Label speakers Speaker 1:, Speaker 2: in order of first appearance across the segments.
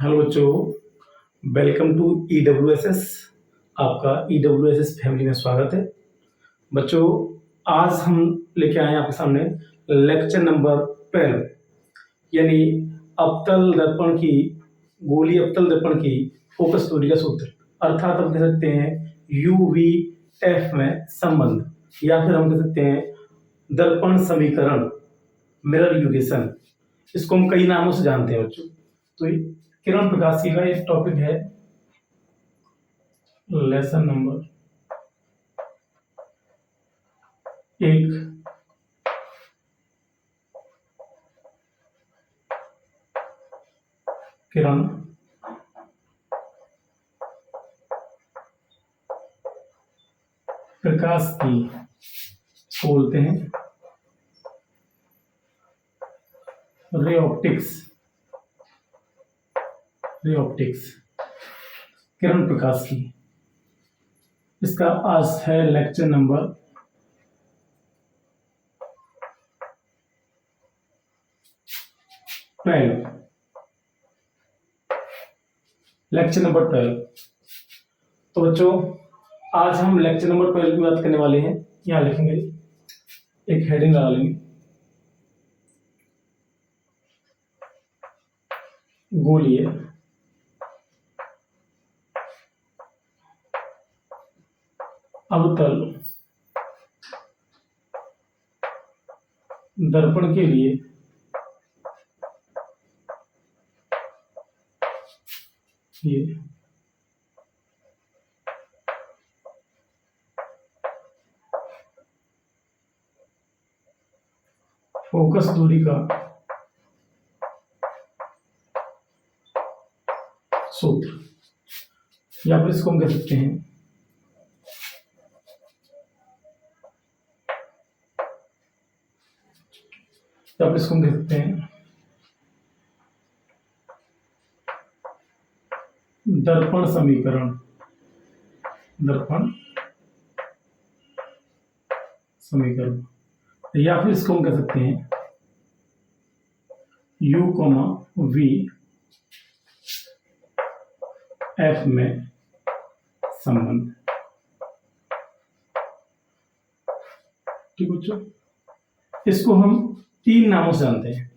Speaker 1: Hello बच्चों, welcome to EWSS। आपका EWSS family में स्वागत है। बच्चों, आज हम लेके आए हैं आपके सामने लेक्चर नंबर 12, यानी अवतल दर्पण की गोलीय अवतल दर्पण की फोकस दूरी का सूत्र, अर्थात हम कह सकते हैं UVF में संबंध, या फिर हम कह सकते हैं दर्पण समीकरण, मिरर इक्वेशन। इसको हम कई नामों से जानते हैं बच्चों। तो किरण प्रकाश का एक टॉपिक है, लेसन नंबर 1, किरण प्रकाश की, इसको बोलते हैं रे ऑप्टिक्स। रे ऑप्टिक्स, किरण प्रकाश की। इसका आज है लेक्चर नंबर 12। Lecture number 12। तो बच्चों, आज हम लेक्चर नंबर 12 की बात करने वाले हैं। यहाँ लिखेंगे, एक हेडिंग लगा लेंगे, गोलीय अवतल दर्पण के लिए ये फोकस दूरी का सूत्र, या फिर इसको हम कह सकते हैं दर्पण समीकरण। दर्पण समीकरण, या फिर इसको हम कह सकते हैं U, V F में संबंध। ठीक बच्चों, इसको हम 3 नामों से जानते हैं,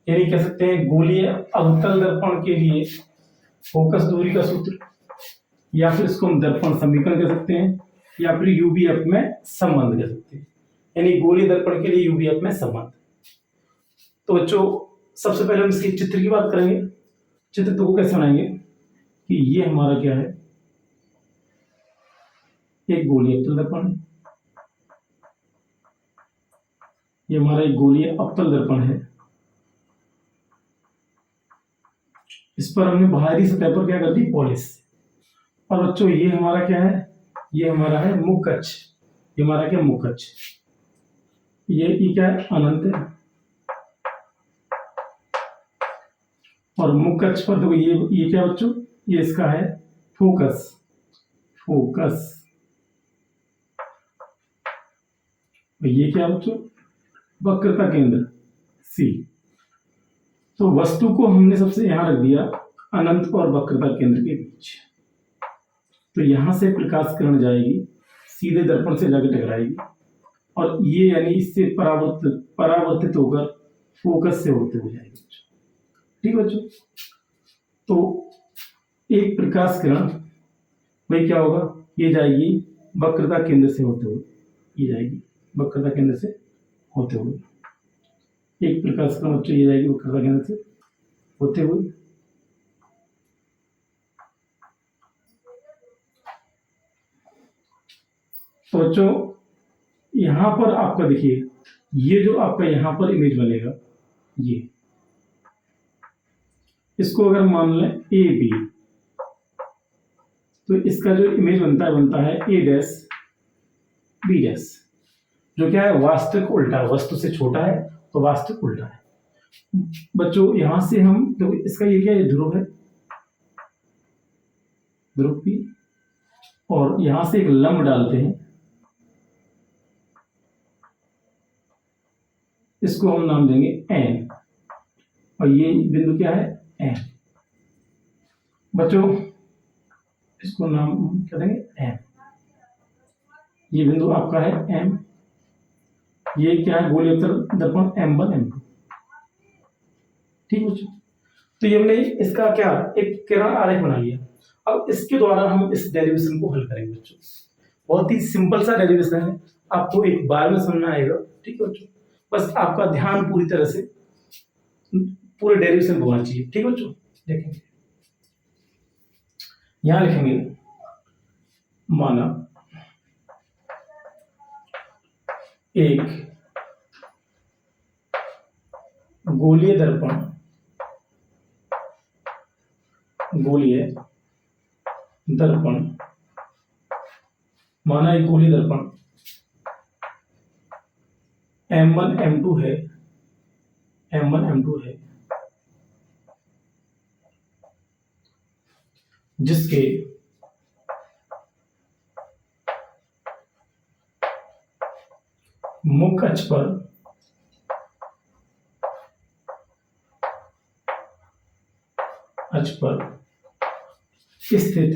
Speaker 1: यानी कह सकते हैं गोलीय अवतल दर्पण के लिए फोकस दूरी का सूत्र, या फिर इसको हम दर्पण समीकरण कह सकते हैं, या फिर UVF में संबंध कह सकते हैं, यानी गोलीय दर्पण के लिए UVF में संबंध। तो बच्चों, सबसे पहले हम इसके चित्र की बात करेंगे। चित्र तो कैसे बनाएंगे कि ये हमारा क्या है, एक गोलीय अवतल दर्पण है। ये हमारा एक गोलीय अवतल दर्पण है। इस पर हमने बाहरी सतह पर क्या कर दी, पॉलिश। और बच्चों, ये हमारा क्या है, ये हमारा है मुख्य अक्ष। ये हमारा क्या, मुख्य अक्ष। ये क्या है, अनंत है। और मुख्य अक्ष पर देखो, ये क्या बच्चों, ये इसका है फोकस। फोकस, ये क्या बच्चों, वक्रता केंद्र C। तो वस्तु को हमने सबसे यहां रख दिया अनंत और वक्रता केंद्र के बीच। तो यहां से प्रकाश किरण जाएगी, सीधे दर्पण से जाकर टकराएगी, और ये यानी इससे परावर्तित होकर फोकस से होते हुए जाएगी। ठीक बच्चों, तो एक प्रकाश किरण भाई क्या होगा, ये जाएगी वक्रता केंद्र से होते हुए, ये जाएगी वक्रता केंद्र से होते हुए। एक प्रकाश किरण बच्चों ये जाएगी वक्रता केंद्र से होते हुए। तो बच्चों, यहां पर आपका देखिए, ये जो आपका यहां पर इमेज बनेगा, ये इसको अगर मान लें AB, तो इसका जो इमेज बनता है A', B', जो क्या है, वास्तविक उल्टा, वस्तु से छोटा है तो वास्तविक उल्टा है। बच्चों, यहां से हम तो इसका ये क्या है, ध्रुव है, ध्रुव P, और यहां से एक लंब डालते हैं, इसको हम नाम देंगे N, और ये बिंदु क्या है, N। बच्चों इसको नाम क्या देंगे एम। ये बिंदु आपका है एम, ये क्या है गोलीय अवतल दर्पण M1 M2। ठीक बच्चों, तो ये हमने इसका क्या एक किरण आरेख बना लिया। अब इसके द्वारा हम इस डेरिवेशन को हल करेंगे बच्चों। बहुत ही सिंपल सा डेरिवेशन है, आपको एक बार में समझ में आएगा। ठीक है बच्चों, बस आपका ध्यान पूरी तरह से पूरे डेरिवेशन को होना चाहिए। ठीक है बच्चों, देखेंगे यहां लिखेंगे माना एक गोलीय दर्पण, गोलीय दर्पण, माना एक गोलीय दर्पण M1 M2 है, M1 M2 है, जिसके मुख्य अक्ष पर स्थित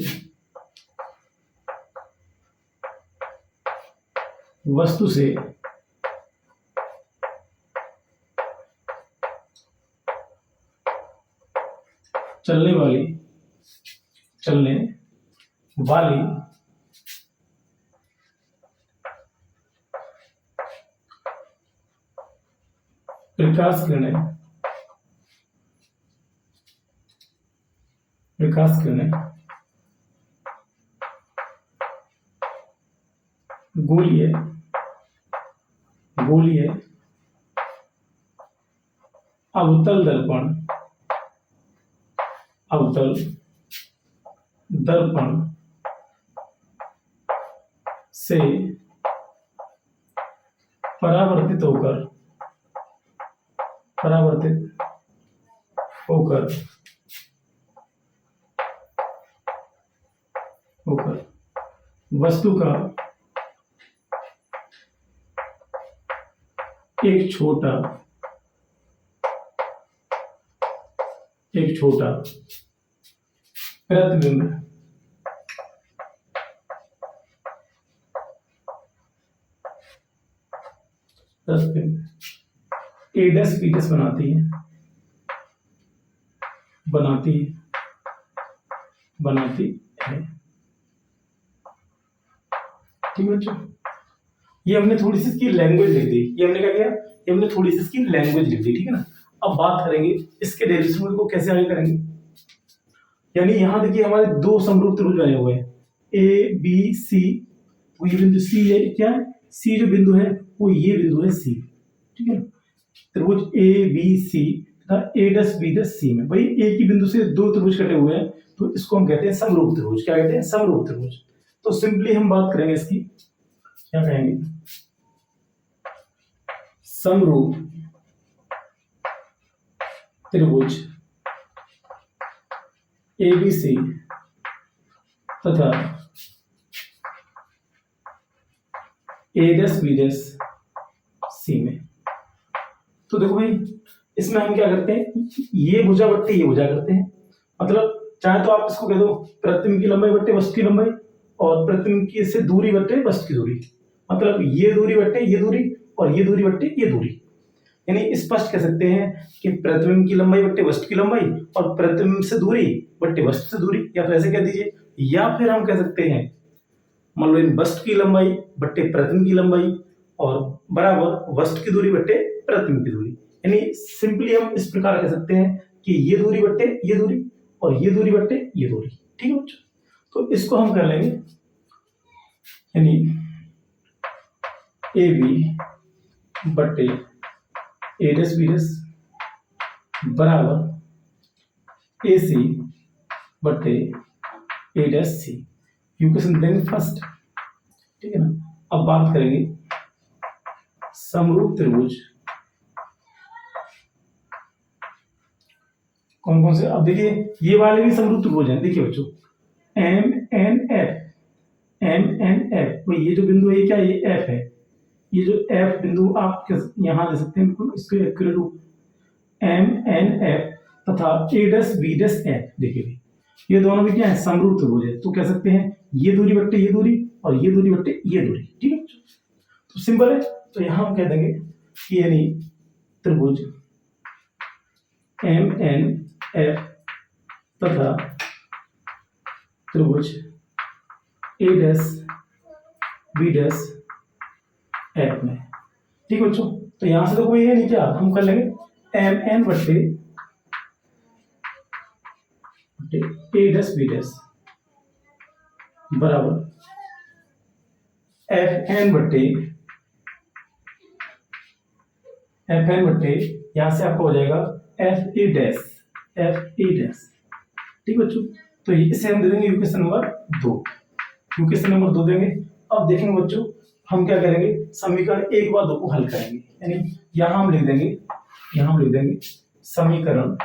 Speaker 1: वस्तु से चलने वाली प्रकाश किरणें गोलीय अवतल दर्पण से परावर्तित होकर वस्तु का एक छोटा प्रतिबिंब A' B' बनाती है। ठीक है बच्चों, ये हमने थोड़ी सी इसकी लैंग्वेज लिख दी। ये हमने क्या किया, ये हमने थोड़ी सी इसकी लैंग्वेज लिख दी। ठीक है ना, अब बात करेंगे इसके डेरिवेशन को कैसे आगे करेंगे। यानी यहां देखिए हमारे दो समरूप त्रिभुज बने हुए हैं A B C। तो ये बिंदु C है, क्या है C जो बिंदु है वो ये बिंदु है C। ठीक है, त्रिभुज A B C तथा A' B' C में भाई एक ही बिंदु से दो त्रिभुज कटे हुए हैं, तो इसको हम कहते हैं समरूप त्रिभुज। क्या कहते हैं, समरूप त्रिभुज। तो सिंपली हम बात करेंगे इसकी, क्या कहेंगे, समरूप त्रिभुज ABC तथा A' B' C में। तो देखो भाई इसमें हम क्या करते हैं, ये भुजा बट्टे ये भुजा करते हैं। मतलब चाहे तो आप इसको कह दो प्रतिबिंब की लंबाई बट्टे वस्तु की लंबाई, और प्रतिबिंब की से दूरी बट्टे वस्तु की दूरी। मतलब ये दूरी बट्टे ये दूरी, और ये दूरी बट्टे ये दूरी। यानी स्पष्ट कह सकते हैं कि प्रतिबिंब की लंबाई बट्टे वस्तु की लंबाई, और प्रतिबिंब से दूरी बट्टे वस्तु से दूरी। या तो ऐसे कह दीजिए, या फिर हम कह सकते हैं मान लो इन वस्तु की लंबाई बट्टे प्रतिबिंब की लंबाई, और बराबर वस्तु की दूरी बट्टे प्रतिबिंब की दूरी। यानी सिंपली हम इस प्रकार कह सकते हैं कि ये दूरी बट्टे ये दूरी, और ये दूरी बट्टे ये दूरी। ठीक है बच्चों, तो इसको हम कर लेंगे, यानी AB बट्टे A' B' बराबर AC बट्टे A' C। इक्वेशन देंगे फर्स्ट। ठीक है ना, अब बात करेंगे समरूप त्रिभुज कौन कौन से। अब देखिए ये वाले भी समरूप त्रिभुज हैं। देखिए बच्चों MNF, तो ये जो बिंदु है ये क्या है, ये F है। ये जो F बिंदु आप यहां दे सकते हैं, बिल्कुल इसके एक्यूरेट रूप MNF तथा A' B' F। देखिए ये दोनों भी क्या है, समरूप त्रिभुज है। तो कह सकते हैं ये दूरी बट्टे ये दूरी और ये दूरी बट्टे ये दूरी, ठीक है। तो सिंपल है। तो यहां हम कह देंगे कि यानी त्रिभुज MNF तथा त्रिभुज A'BF में, ठीक है बच्चों। तो यहां से देखो ये नहीं, क्या हम कर लेंगे MN बट्टे A'BF बराबर FN बट्टे यहां से आपको हो जाएगा FA', ठीक बच्चों। तो इसे हम दे देंगे इक्वेशन नंबर 2, इक्वेशन नंबर 2 देंगे। अब देखेंगे बच्चों हम क्या करेंगे, समीकरण 1 व 2 को हल करेंगे। यानी यहां हम लिख देंगे समीकरण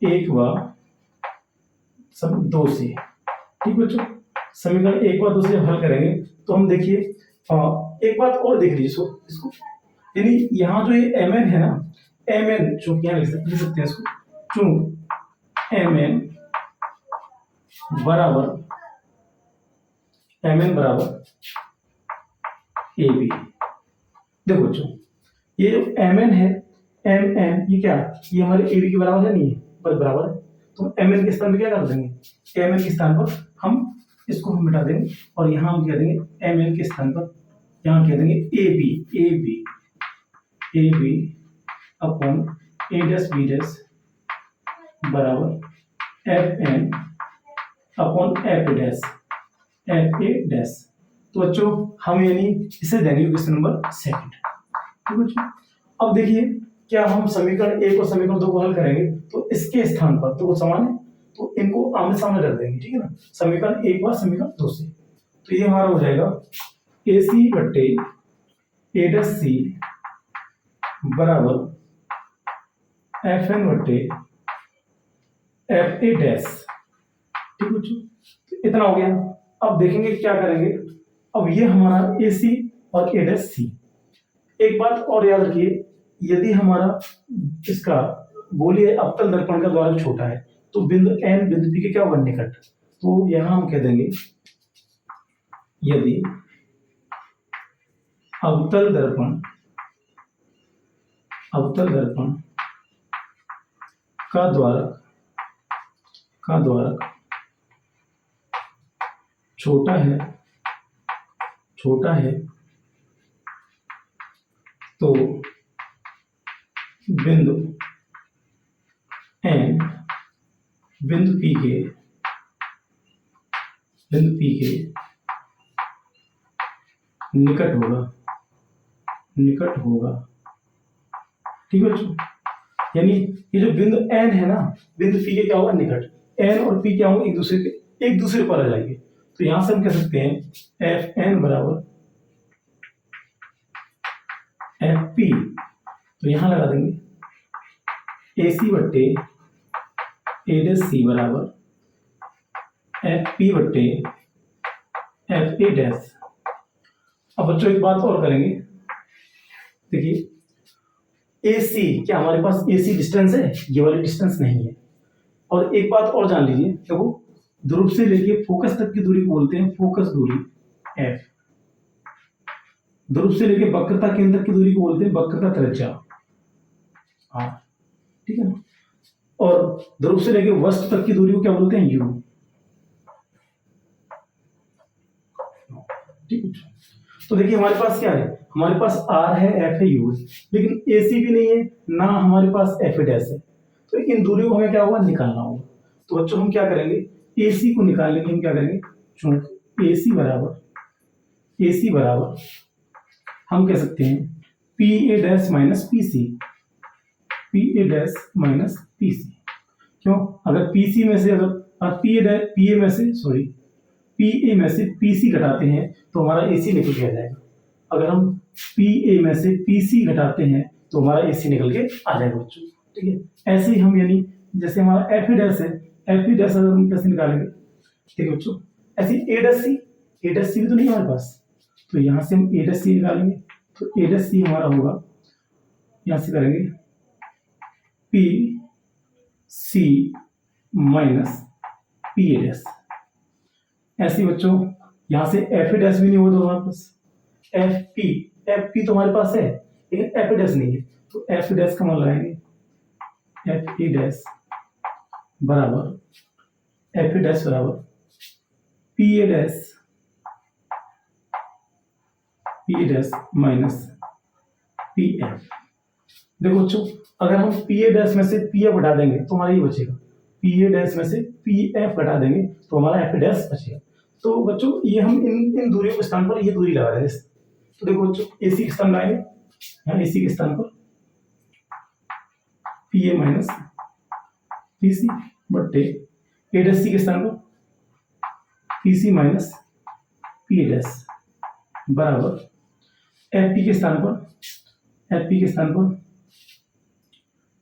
Speaker 1: 1 व 2 से, ठीक बच्चों। समीकरण 1 व 2 से हल करेंगे तो हम देखिए एक बात और देख लीजिए इसको, यानी यहाँ जो ये MN है ना, MN चूंकि यहाँ लिख सकते हैं इसको, चूंकि MN बराबर AB। देखो बच्चों ये जो MN है, MN ये क्या, ये हमारे AB के बराबर है, नहीं है बस बराबर है। तो MN के स्थान पर क्या कर देंगे, MN के स्थान पर हम इसको हम मिटा देंगे और यहाँ हम कह देंगे MN के स्थान पर यहाँ कह देंगे AB अपॉन A', बराबर FN अपॉन FA'। तो बच्चों हम यानी इसे देंगे क्वेश्चन नंबर 2, ठीक बच्चों। अब देखिए क्या हम समीकरण 1 और समीकरण 2 को हल करेंगे तो इसके स्थान पर तो वो समान है, तो इनको आमने सामने रख देंगे, ठीक है ना, समीकरण 1 व समीकरण 2 से। तो ये हमारा हो जाएगा AC बट्टे A', बराबर FN बट्टे FA', ठीक बच्चों। तो इतना हो गया। अब देखेंगे क्या करेंगे, अब ये हमारा AC और A'। एक बात और याद रखिए, यदि हमारा इसका गोलीय अवतल दर्पण का द्वारा छोटा है तो बिंदु N बिंदु P के क्या होगा, निकट। तो यहां हम कह देंगे यदि अवतल दर्पण का द्वारा छोटा है तो बिंदु N बिंदु P के निकट होगा, ठीक है बच्चों। यानी ये जो बिंदु N है ना, बिंदु P के क्या होगा, निकट। N और P क्या होंगे, एक दूसरे पर आ जाएंगे। तो यहां से हम कह सकते हैं FN बराबर FP। तो यहां लगा देंगे AC बट्टे A' बराबर FP बट्टे FA'। अब बच्चों एक बात और करेंगे, देखिए AC क्या हमारे पास AC डिस्टेंस है, ये वाली डिस्टेंस नहीं है। और एक बात और जान लीजिए, देखो ध्रुव से लेके फोकस तक की दूरी को बोलते हैं फोकस दूरी F। ध्रुव से लेके वक्रता केंद्र की दूरी को बोलते हैं वक्रता त्रिज्या R, ठीक है ना। और ध्रुव से लेके वस्तु तक की दूरी को क्या बोलते हैं U, ठीक है। तो देखिए हमारे पास क्या है, हमारे पास R है, F है, U है, लेकिन AC भी नहीं है ना हमारे पास FA' है। तो इन दूरियों को हमें क्या होगा, निकालना होगा। तो बच्चों हम क्या करेंगे, AC को निकालने के लिए हम क्या करेंगे, चूंकि AC बराबर हम कह सकते हैं PA' माइनस PC, क्यों, अगर PC में से PA में से PC घटाते हैं तो हमारा AC निकल के आ जाएगा। अगर हम PA में से PC घटाते हैं तो हमारा AC निकल के आ जाएगा बच्चों, ठीक है। ऐसे ही हम यानी जैसे हमारा FA' है, FA' अगर हम कैसे निकालेंगे, ठीक है बच्चों। ऐसे A' भी तो नहीं हमारे पास, तो यहाँ से हम A' निकालेंगे। तो A' हमारा होगा, यहाँ से करेंगे P C minus P A dash. ऐसे बच्चों यहां से एफ ए डैश भी नहीं होगा तो हमारे पास एफ पी तो हमारे पास है लेकिन एफ ए डैश नहीं है, तो एफ डैश का मान लगाएंगे एफ ए डैश बराबर एफ ए डैश बराबर P A dash minus P F. देखो बच्चों अगर हम पी ए डैश में से पी एफ हटा देंगे तो हमारा ये बचेगा, पी ए डैश में से पी एफ हटा देंगे तो हमारा एफ ए डैश बचेगा। तो बच्चों ये हम इन दूरियों के स्थान पर ये दूरी लगा देंगे। तो देखो बच्चों एसी के स्थान लाएंगे, यहाँ एसी के स्थान पर P A minus P C बट्टे ए डैश सी के स्थान पर P C minus P A dash बराबर एफ पी के स्थान पर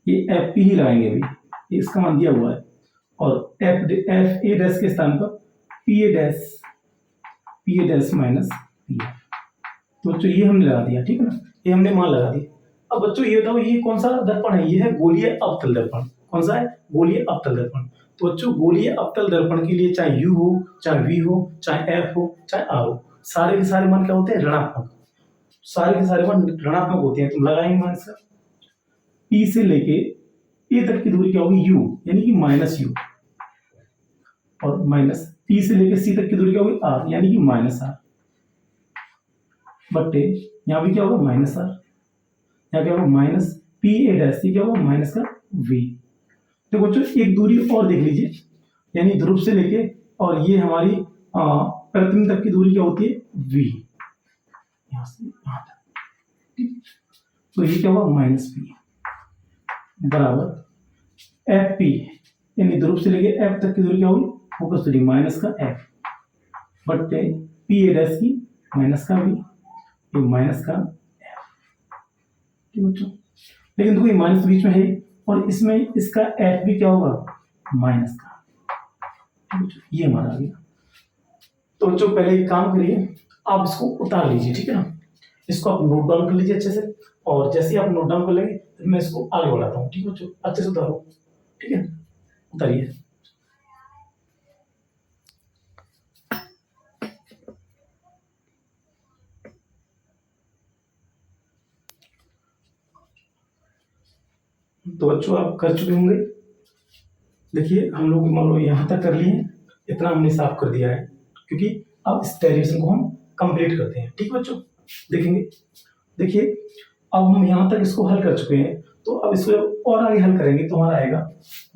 Speaker 1: ये एफ पी ही लगाएंगे अभी, ये इसका मान दिया हुआ है, और एफ ए डैश के स्थान पर P A dash minus P F. तो बच्चों ये हमने लगा दिया, ठीक है ना, ये हमने मान लगा दिया। अब बच्चों ये बताओ ये कौन सा दर्पण है, ये है गोलीय अवतल दर्पण। कौन सा है? गोलीय अवतल दर्पण। तो बच्चों गोलीय अवतल दर्पण के लिए चाहे यू हो, चाहे वी हो, चाहे एफ हो, चाहे आर हो, सारे के सारे मान क्या होते हैं? ऋणात्मक। सारे के सारे मान ऋणात्मक होते हैं। तुम लगाएंगे मान इसका पी से लेके ए तक की दूरी क्या होगी? यू, यानी कि माइनस यू, और माइनस पी से लेके सी तक की दूरी क्या होगी? आर, यानी कि माइनस आर बट्टे यहाँ भी क्या होगा? माइनस आर, यहाँ क्या होगा? माइनस पी ए डैश, क्या होगा? माइनस का वी। तो बच्चों एक दूरी और देख लीजिए, यानी ध्रुव से लेके और ये हमारी प्रतिबिंब तक की दूरी क्या होती है? वी, यहां से यहां तक। तो ये क्या होगा? माइनस पी बराबर एफ पी, यानी ध्रुव से लेके एफ तक की दूरी क्या होगी? फोकस दूरी माइनस का एफ बट्टे पी ए डैश की माइनस का वी, ये माइनस का एफ। ठीक बच्चों, लेकिन देखो ये माइनस बीच में है और इसमें इसका एफ भी क्या होगा? माइनस का। ठीक बच्चों, ये हमारा आ गया। तो बच्चों पहले एक काम करिए, आप इसको उतार लीजिए, ठीक है ना, इसको आप नोट डाउन कर लीजिए अच्छे से, और जैसे ही आप नोट डाउन कर लेंगे तो मैं इसको आगे बढ़ाता हूँ। ठीक है बच्चों, अच्छे से उतारो, ठीक है, उतारिए। तो बच्चों आप कर चुके होंगे। देखिए हम लोग मान लो यहाँ तक कर लिए, इतना हमने साफ कर दिया है, क्योंकि अब इस डेरिवेशन को हम कंप्लीट करते हैं। ठीक है बच्चों, देखेंगे, देखिए अब हम यहाँ तक इसको हल कर चुके हैं, तो अब इसको और आगे हल करेंगे तो हमारा आएगा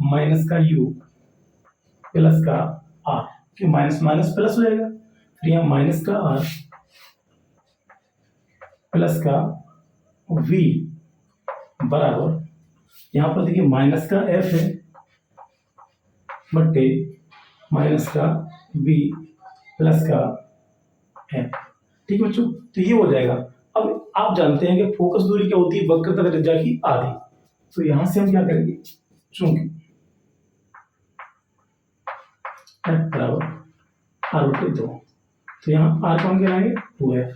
Speaker 1: माइनस का यू प्लस का आर, कि माइनस माइनस प्लस हो जाएगा, फिर यहाँ माइनस का आर प्लस का वी बराबर, यहाँ पर देखिए माइनस का एफ है बट्टे माइनस का बी प्लस का एफ। ठीक है बच्चों, तो ये हो जाएगा। अब आप जानते हैं कि फोकस दूरी क्या होती है? वक्रता त्रिज्या की आधी। तो यहां से हम क्या करेंगे, चूंकि एफ बराबर आर बटे 2, तो यहाँ आर कौन कहलाएंगे? 2f।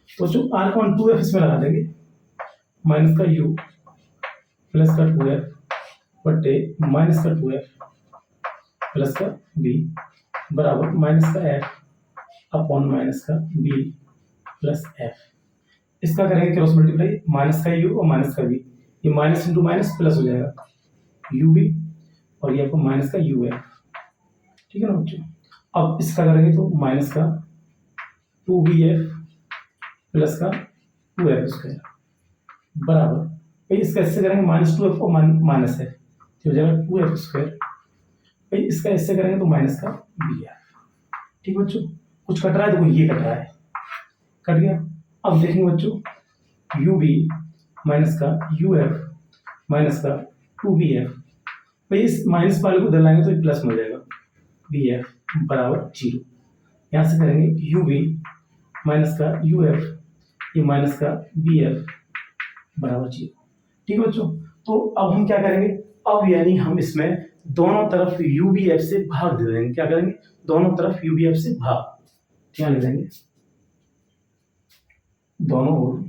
Speaker 1: तो जो आर कौन 2f इसमें लगा देंगे, माइनस का यू प्लस का 2f बटे माइनस का 2f प्लस का बी बराबर माइनस का एफ अपॉन माइनस का बी प्लस एफ। इसका करेंगे क्रॉस मल्टीप्लाई, माइनस का यू और माइनस का बी, ये माइनस इंटू माइनस प्लस हो जाएगा यू बी, और ये आपको माइनस का यू एफ। ठीक है ना बच्चों, अब इसका करेंगे तो माइनस का 2bf प्लस का 2f स्क्वायर बराबर, भाई इसका इससे करेंगे माइनस 2f और माइनस एफ, तो हो जाएगा 2f स्क्वायर, भाई इसका इससे करेंगे तो माइनस का bf। ठीक बच्चों, कुछ कट रहा है? देखो ये कट रहा है, कट गया। अब देखेंगे बच्चों यू बी माइनस का यू एफ माइनस का 2bf, भाई इस माइनस वाले को इधर लाएंगे तो ये प्लस मिल जाएगा, bf बराबर 0। यहाँ से करेंगे यू बी माइनस का यू एफ, ये माइनस का bf बराबर 0। ठीक है बच्चों, तो अब हम क्या करेंगे, अब यानी हम इसमें दोनों तरफ यूबीएफ से भाग दे देंगे। क्या करेंगे? दोनों तरफ यूबीएफ से भाग, क्या ले देंगे, दोनों ओर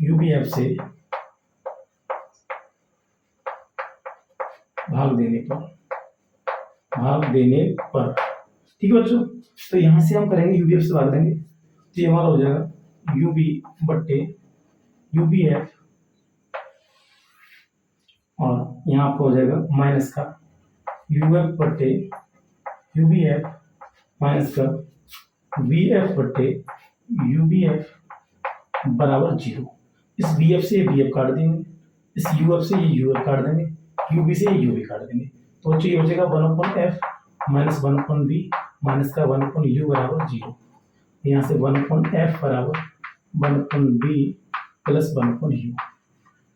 Speaker 1: यूबीएफ से भाग देने पर ठीक है बच्चों। तो यहां से हम करेंगे यूबीएफ से भाग देंगे, तो ये हमारा हो जाएगा यूबी बट्टे यूबीएफ, और यहाँ आपका हो जाएगा माइनस का यूएफ बट्टे यूबीएफ माइनस का वीएफ बट्टे यूबीएफ बराबर 0। इस बीएफ से ये बीएफ काट देंगे, इस यूएफ से ये यूएफ काट देंगे, यूबी से ये यूबी काट देंगे, तो ये हो जाएगा 1/f माइनस 1/v माइनस का 1/u बराबर 0। यहाँ से 1/f बराबर 1/v प्लस 1/u।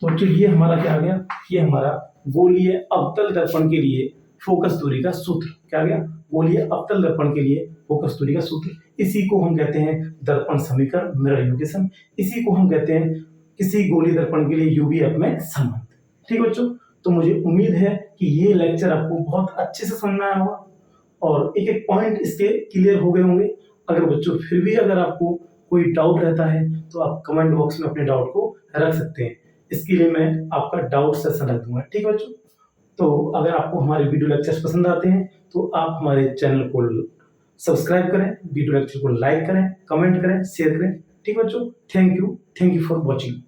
Speaker 1: तो चलिए ये हमारा क्या आ गया, ये हमारा गोलीय अवतल दर्पण के लिए फोकस दूरी का सूत्र क्या आ गया, गोलीय अवतल दर्पण के लिए फोकस दूरी का सूत्र। इसी को हम कहते हैं दर्पण समीकरण, मिरर इक्वेशन। इसी को हम कहते हैं किसी गोलीय दर्पण के लिए यूबीएफ में संबंध। ठीक है बच्चों, तो मुझे उम्मीद है कि ये लेक्चर आपको बहुत अच्छे से समझ में आया होगा और एक एक पॉइंट इसके क्लियर हो गए होंगे। अगर बच्चों फिर भी अगर आपको कोई डाउट रहता है तो आप कमेंट बॉक्स में अपने डाउट को रख सकते हैं, इसके लिए मैं आपका डाउट सेशन रख दूंगा। ठीक है बच्चों, तो अगर आपको हमारे वीडियो लेक्चर्स पसंद आते हैं तो आप हमारे चैनल को सब्सक्राइब करें, वीडियो लेक्चर को लाइक करें, कमेंट करें, शेयर करें। ठीक है बच्चों, थैंक यू फॉर वॉचिंग।